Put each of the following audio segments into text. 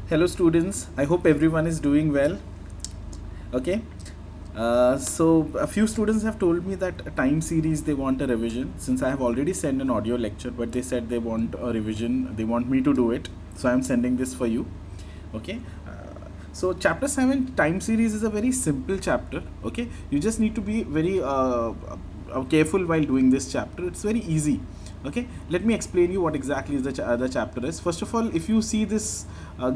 Hello students, I hope everyone is doing well. Okay, so a few students have told me that a time series they want a revision. Since I have already sent an audio lecture, but they said they want a revision, they want me to do it, so I am sending this for you. Okay, so chapter 7 time series is a very simple chapter. Okay, you just need to be very careful while doing this chapter. It's very easy. Okay, let me explain you what exactly is the chapter is. First of all, if you see this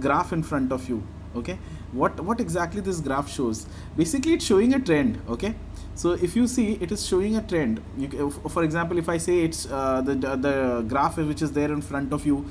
graph in front of you, okay, what exactly this graph shows? Basically it's showing a trend. Okay, so if you see, it is showing a trend. For example, if I say it's the graph which is there in front of you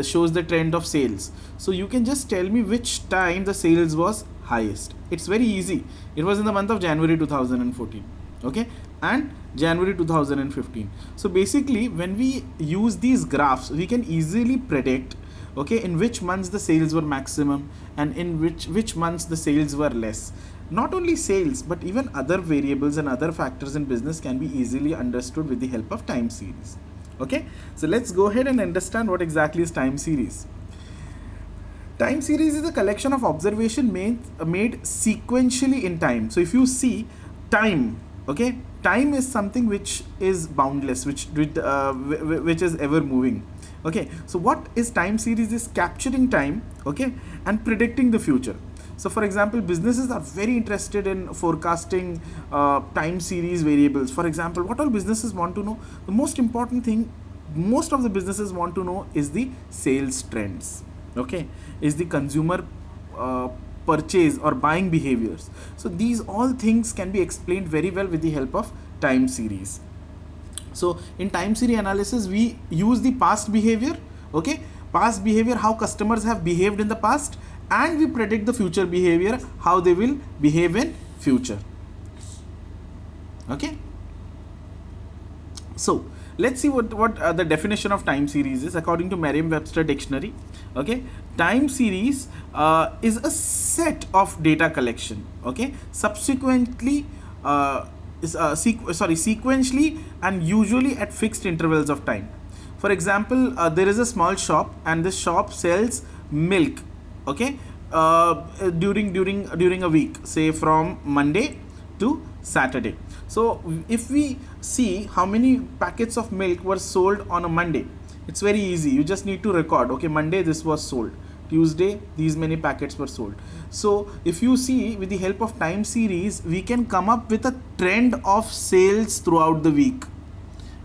shows the trend of sales, so you can just tell me which time the sales was highest. It's very easy. It was in the month of January 2014. Okay, and January 2015. So basically when we use these graphs, we can easily predict, okay, in which months the sales were maximum and in which months the sales were less. Not only sales, but even other variables and other factors in business can be easily understood with the help of time series. Okay, so let's go ahead and understand what exactly is time series. Time series is a collection of observation made sequentially in time. So if you see time, okay, time is something which is boundless, which is ever moving. Okay, so what is time series is capturing time, okay, and predicting the future. So for example, businesses are very interested in forecasting time series variables. For example, what all businesses want to know? The most important thing most of the businesses want to know is the sales trends. Okay, is the consumer purchase or buying behaviors. So these all things can be explained very well with the help of time series. So in time series analysis, we use the past behavior, okay, past behavior, how customers have behaved in the past, and we predict the future behavior, how they will behave in future. Okay, so let's see what the definition of time series is according to Merriam-Webster dictionary. Okay, time series is a set of data collection, okay, subsequently sequentially and usually at fixed intervals of time. For example, there is a small shop and this shop sells milk, okay, during a week, say from Monday to Saturday. So if we see how many packets of milk were sold on a Monday, it's very easy. You just need to record, okay, Monday this was sold, Tuesday these many packets were sold. So if you see, with the help of time series, we can come up with a trend of sales throughout the week.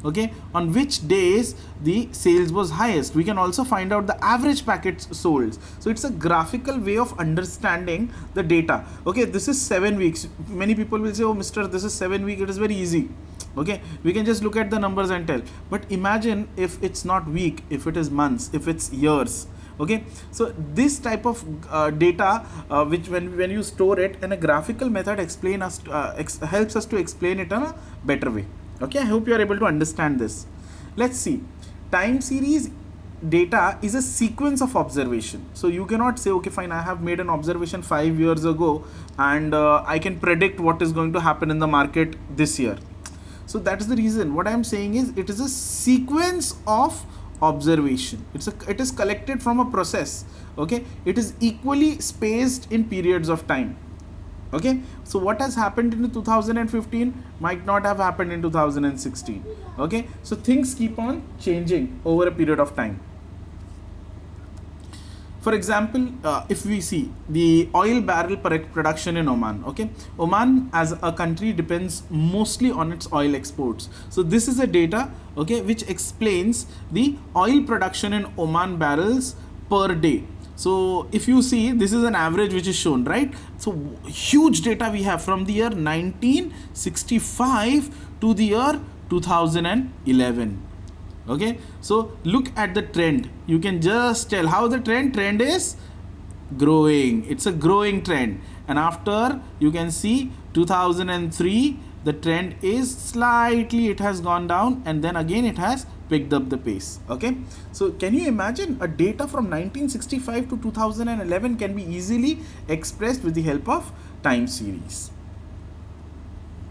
Okay, on which days the sales was highest. We can also find out the average packets sold. So it's a graphical way of understanding the data. Okay, this is 7 weeks. Many people will say, oh mister, this is 7 weeks. It is very easy. Okay, we can just look at the numbers and tell. But imagine if it's not week, if it is months, if it's years. Okay, so this type of data, which when you store it in a graphical method, helps us to explain it in a better way. Okay, I hope you are able to understand this. Let's see. Time series data is a sequence of observation. So you cannot say, okay fine, I have made an observation 5 years ago and I can predict what is going to happen in the market this year. So that is the reason. What I am saying is, it is a sequence of observation. It is collected from a process. Okay, it is equally spaced in periods of time. Okay, so what has happened in 2015 might not have happened in 2016. Okay, so things keep on changing over a period of time. For example, if we see the oil barrel production in Oman, okay, Oman as a country depends mostly on its oil exports. So this is a data, okay, which explains the oil production in Oman barrels per day. So if you see, this is an average which is shown, right? So huge data we have from the year 1965 to the year 2011. Okay, so look at the trend. You can just tell how the trend is growing. It's a growing trend. And after, you can see 2003, the trend is slightly, it has gone down, and then again it has picked up the pace. Okay, so can you imagine a data from 1965 to 2011 can be easily expressed with the help of time series.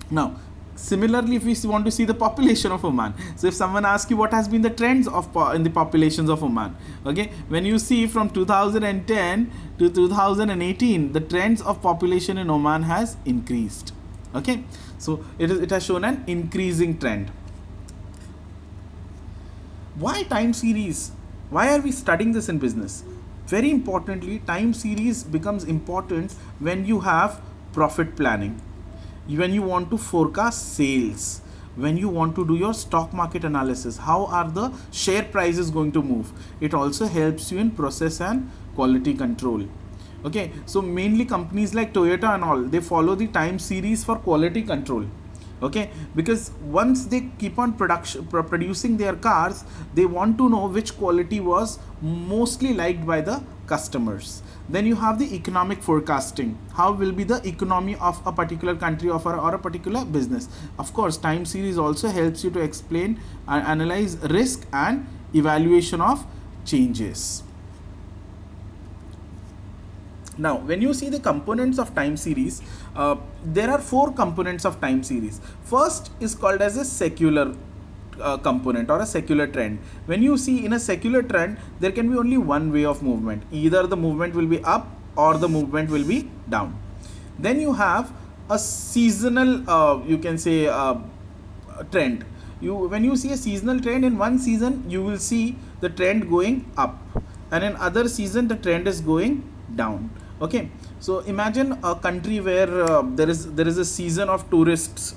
Now Similarly, if we want to see the population of Oman, so if someone asks you what has been the trends of in the populations of Oman, okay, when you see from 2010 to 2018, the trends of population in Oman has increased. Okay, so it has shown an increasing trend. Why time series? Why are we studying this in business? Very importantly, time series becomes important when you have profit planning, when you want to forecast sales, when you want to do your stock market analysis, how are the share prices going to move. It also helps you in process and quality control. Okay, so mainly companies like Toyota and all, they follow the time series for quality control. Okay, because once they keep on producing their cars, they want to know which quality was mostly liked by the customers. Then you have the economic forecasting, how will be the economy of a particular country or a particular business. Of course, time series also helps you to explain and analyze risk and evaluation of changes. Now, when you see the components of time series, there are 4 components of time series. First is called as a secular component or a secular trend. When you see in a secular trend, there can be only one way of movement. Either the movement will be up or the movement will be down. Then you have a seasonal, you can say, trend. When you see a seasonal trend, in one season you will see the trend going up, and in other season the trend is going down. Okay, so imagine a country where there is a season of tourists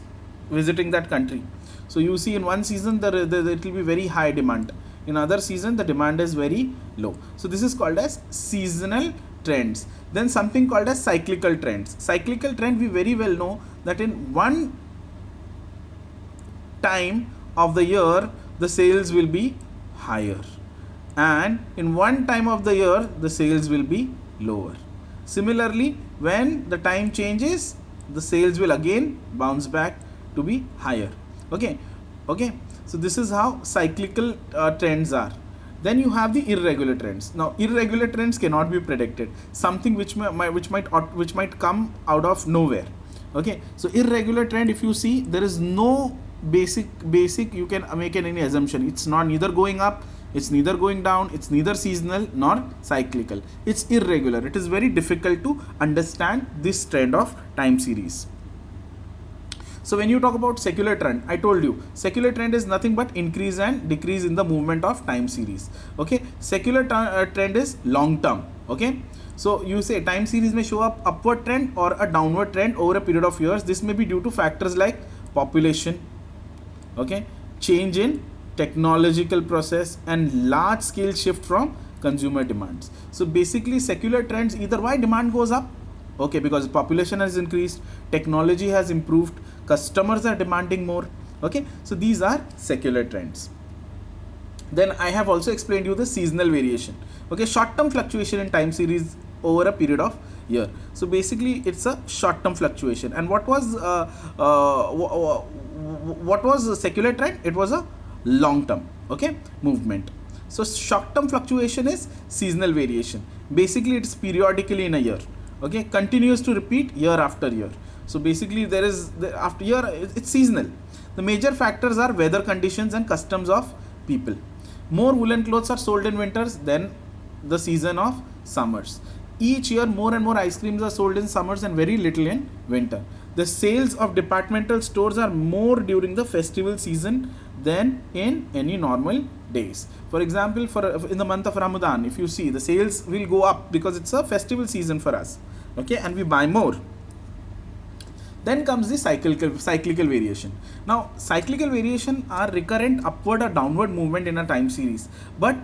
visiting that country. So you see in one season it will be very high demand, in other season the demand is very low. So this is called as seasonal trends. Then something called as cyclical trends. Cyclical trend, we very well know that in one time of the year the sales will be higher, and in one time of the year the sales will be lower. Similarly, when the time changes, the sales will again bounce back to be higher. Okay, so this is how cyclical trends are. Then you have the irregular trends. Now, irregular trends cannot be predicted, something which might come out of nowhere. Okay, so irregular trend, if you see, there is no basic you can make any assumption. It's not neither going up, it's neither going down, it's neither seasonal nor cyclical. It's irregular. It is very difficult to understand this trend of time series. So when you talk about secular trend, I told you secular trend is nothing but increase and decrease in the movement of time series. Okay, secular trend is long term. Okay, so you say time series may show up upward trend or a downward trend over a period of years. This may be due to factors like population, okay, change in technological process, and large scale shift from consumer demands. So basically secular trends, either why demand goes up, okay, because population has increased, technology has improved, customers are demanding more. Okay, so these are secular trends. Then I have also explained you the seasonal variation. Okay, short term fluctuation in time series over a period of year. So basically it's a short term fluctuation. And what was a secular trend? It was a long term, okay, movement. So short term fluctuation is seasonal variation. Basically it's periodically in a year, okay, continues to repeat year after year. So basically after year it's seasonal. The major factors are weather conditions and customs of people. More woolen clothes are sold in winters than the season of summers. Each year more and more ice creams are sold in summers and very little in winter. The sales of departmental stores are more during the festival season than in any normal days. For example, in the month of Ramadan, if you see, the sales will go up because it's a festival season for us, okay, and we buy more. Then comes the cyclical variation. Now, cyclical variation are recurrent upward or downward movement in a time series, but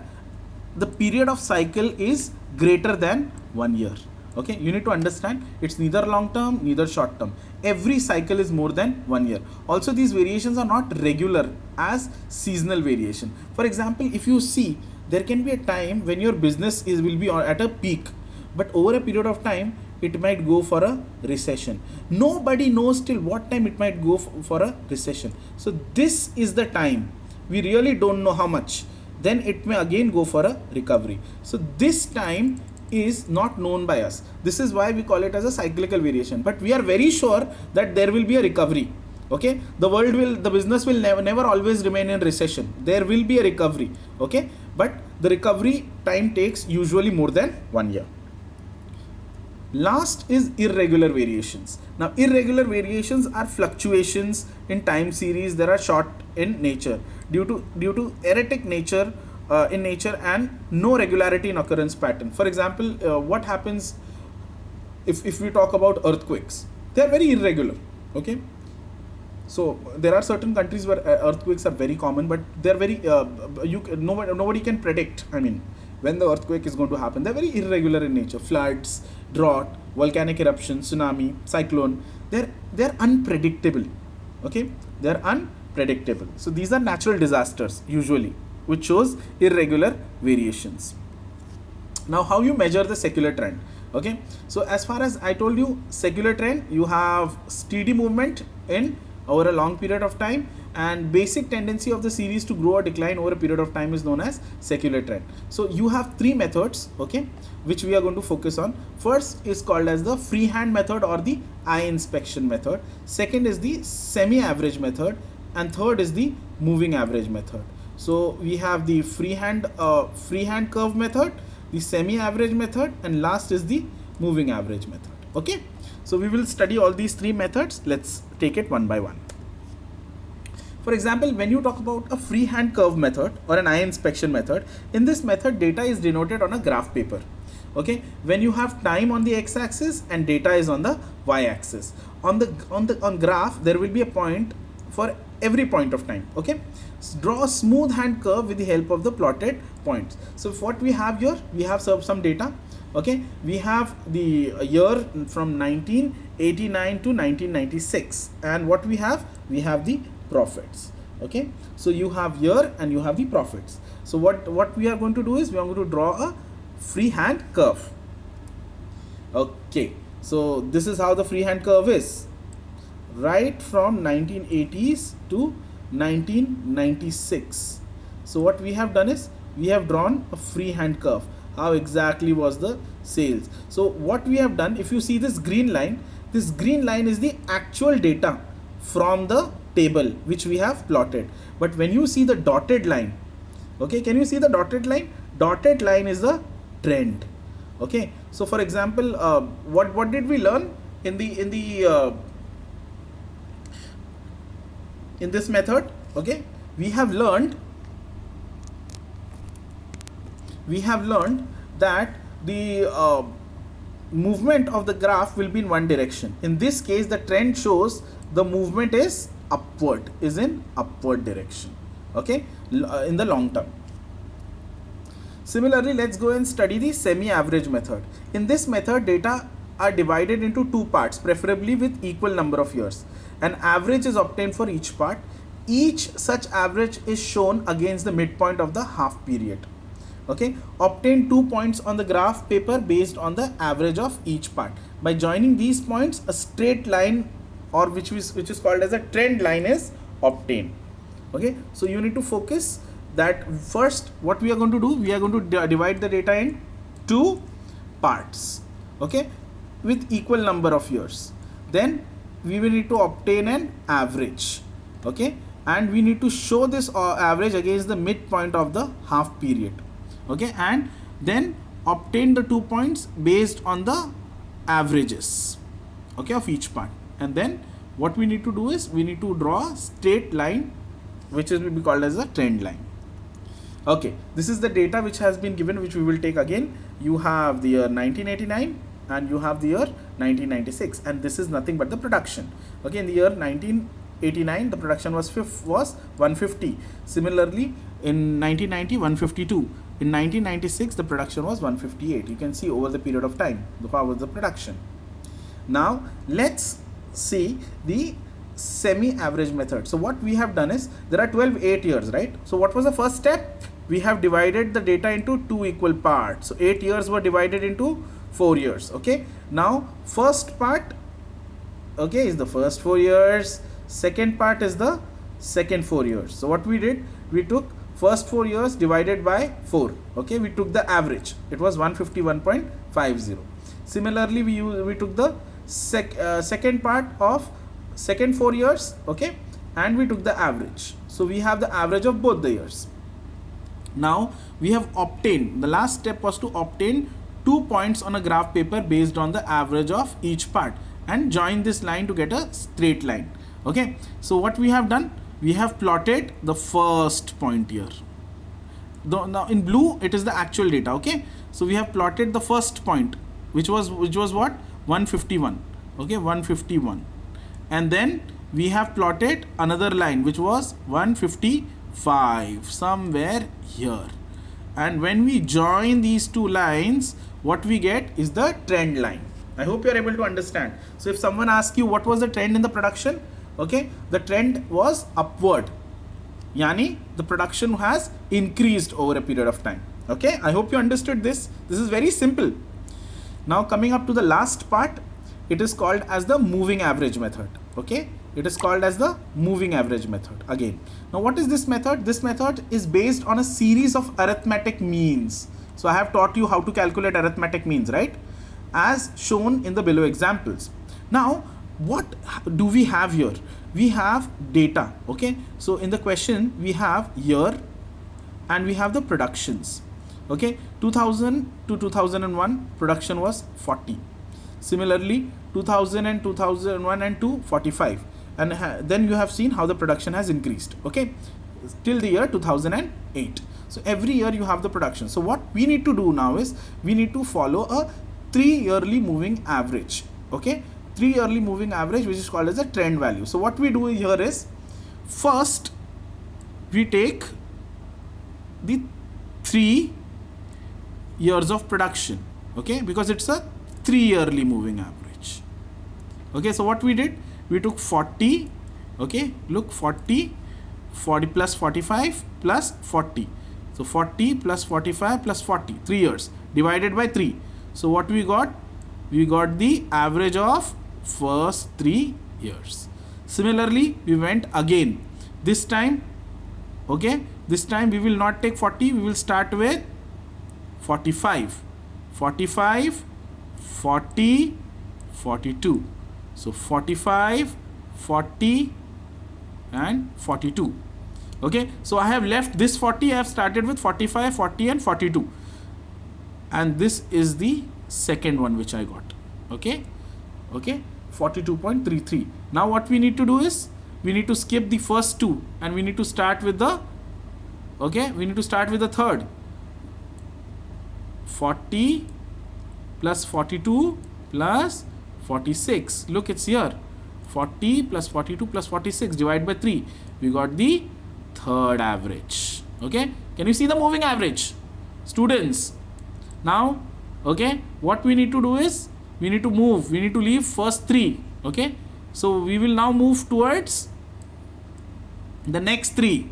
the period of cycle is greater than 1 year. Okay, you need to understand it's neither long term, neither short term. Every cycle is more than 1 year. Also, these variations are not regular as seasonal variation. For example, if you see, there can be a time when your business will be at a peak, but over a period of time, it might go for a recession. Nobody knows till what time it might go for a recession. So this is the time. We really don't know how much. Then it may again go for a recovery. So this time is not known by us. This is why we call it as a cyclical variation. But we are very sure that there will be a recovery. Okay, the business will never always remain in recession. There will be a recovery. Okay, but the recovery time takes usually more than 1 year. Last is irregular variations. Now irregular variations are fluctuations in time series that are short in nature due to erratic nature in nature and no regularity in occurrence pattern. For example, what happens if we talk about earthquakes? They are very irregular. Okay, so there are certain countries where earthquakes are very common, but they're very nobody can predict. I mean, when the earthquake is going to happen, they're very irregular in nature. Floods, drought, volcanic eruption, tsunami, cyclone. They're unpredictable. Okay, they're unpredictable. So these are natural disasters usually, which shows irregular variations. Now, how you measure the secular trend? Okay, so as far as I told you, secular trend, you have steady movement in over a long period of time, and basic tendency of the series to grow or decline over a period of time is known as secular trend. So you have three methods, okay, which we are going to focus on. First is called as the freehand method or the eye inspection method. Second is the semi-average method, and third is the moving average method. So we have the freehand curve method, the semi-average method, and last is the moving average method. Okay, so we will study all these three methods. Let's take it one by one. For example, when you talk about a freehand curve method or an eye inspection method, in this method data is denoted on a graph paper. Okay, when you have time on the x-axis and data is on the y-axis. On graph there will be a point for every point of time. Okay, draw a smooth hand curve with the help of the plotted points. So what we have here, we have some data. Okay, we have the year from 1989 to 1996, and what we have the profits. Okay, so you have year and you have the profits. So what we are going to do is we are going to draw a freehand curve. Okay, so this is how the freehand curve is, right from 1980s to 1996. So what we have done is we have drawn a freehand curve. How exactly was the sales? So what we have done, if you see this green line is the actual data from the table which we have plotted. But when you see the dotted line, okay, can you see the dotted line? Dotted line is the trend. Okay, so for example, what did we learn in this method? Okay, we have learned that the movement of the graph will be in one direction. In this case, the trend shows the movement is upward, is in upward direction. Okay, in the long term. Similarly, let's go and study the semi-average method. In this method, data are divided into two parts, preferably with equal number of years. An average is obtained for each part. Each such average is shown against the midpoint of the half period. Okay, obtain 2 points on the graph paper based on the average of each part. By joining these points, a straight line, or which is called as a trend line, is obtained. Okay, so you need to focus that first what we are going to do, we are going to divide the data in two parts, okay, with equal number of years. Then we will need to obtain an average, okay, and we need to show this average against the midpoint of the half period. Okay, and then obtain the 2 points based on the averages, okay, of each part. And then what we need to do is we need to draw a straight line which will be called as a trend line. Okay, this is the data which has been given, which we will take again. You have the year 1989 and you have the year 1996, and this is nothing but the production. Okay, in the year 1989 the production was 150. Similarly, in 1990, 152. In 1996 the production was 158. You can see over the period of time how was the production. Now let's see the semi-average method. So what we have done is, there are 8 years, right? So what was the first step? We have divided the data into two equal parts. So 8 years were divided into 4 years. Okay, now first part, okay, is the first 4 years. Second part is the second 4 years. So what we did, we took first 4 years divided by 4. Okay, we took the average. It was 151.50. Similarly, we took the second part of second 4 years, okay, and we took the average. So we have the average of both the years. Now we have obtained, the last step was to obtain 2 points on a graph paper based on the average of each part and join this line to get a straight line. Okay, so what we have done, we have plotted the first point here. Now in blue it is the actual data. Okay, so we have plotted the first point, which was what, 151. Okay, 151, and then we have plotted another line which was 155 somewhere here, and when we join these two lines, what we get is the trend line. I hope you are able to understand. So if someone asks you what was the trend in the production, okay, the trend was upward, yani the production has increased over a period of time. Okay, I hope you understood this. This is very simple. Now coming up to the last part, it is called as the moving average method. Okay, it is called as the moving average method again. Now what is this method? This method is based on a series of arithmetic means. So I have taught you how to calculate arithmetic means, right, as shown in the below examples. Now what do we have here? We have data. Okay, so in the question we have year and we have the productions. Okay, 2000 to 2001 production was 40. Similarly 2000 and 2001 and 2, 45, and then you have seen how the production has increased, okay, till the year 2008. So every year you have the production. So what we need to do now is we need to follow a 3-yearly moving average. Okay, 3-yearly moving average, which is called as a trend value. So what we do here is, first we take the 3 years of production, okay, because it's a 3-yearly moving average. Okay, so what we did, we took 40, okay, look, 40 plus 45 plus 40. So 40 plus 45 plus 40, 3 years divided by 3. So what we got? We got the average of first 3 years. Similarly, we went again. This time, okay, this time we will not take 40, we will start with 45, 45, 40, 42. So 45, 40 and 42. Okay, so I have left this 40, I have started with 45, 40 and 42, and this is the second one which I got. Okay, 42.33. Now what we need to do is we need to skip the first two and we need to start with the, okay, we need to start with the third. 40 plus 42 plus 46. Look, it's here. 40 plus 42 plus 46 divided by 3. We got the third average. Okay, can you see the moving average, students? Now, okay, what we need to do is we need to move, we need to leave first 3. Okay, so we will now move towards the next 3,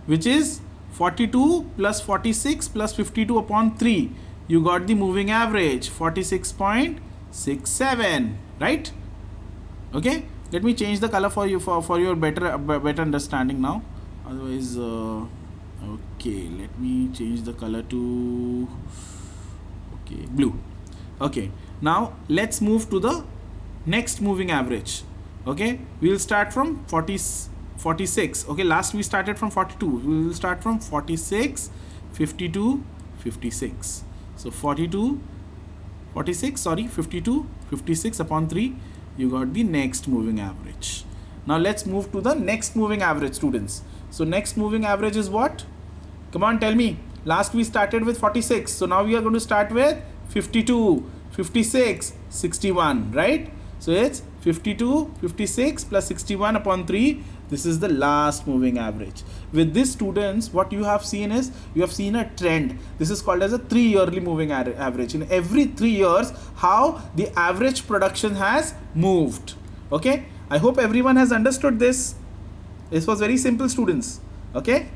which is 42 plus 46 plus 52 upon 3. You got the moving average, 46.67, right? Okay, let me change the color for you for your better understanding now. Otherwise, okay, let me change the color to, okay, blue. Okay, now let's move to the next moving average. Okay, we will start from 46. Okay, last we started from 42. We will start from 46, 52, 56. So 42, 46, sorry, 52, 56 upon 3. You got the next moving average. Now let's move to the next moving average, students. So next moving average is what? Come on, tell me. Last we started with 46. So now we are going to start with 52, 56, 61, right? So it's 52, 56 plus 61 upon 3. This is the last moving average. With this, students, what you have seen is you have seen a trend. This is called as a 3-yearly moving average. In every 3 years, how the average production has moved. Okay, I hope everyone has understood this. This was very simple, students. Okay,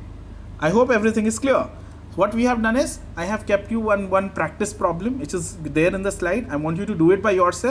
I hope everything is clear. What we have done is I have kept you one practice problem which is there in the slide. I want you to do it by yourself.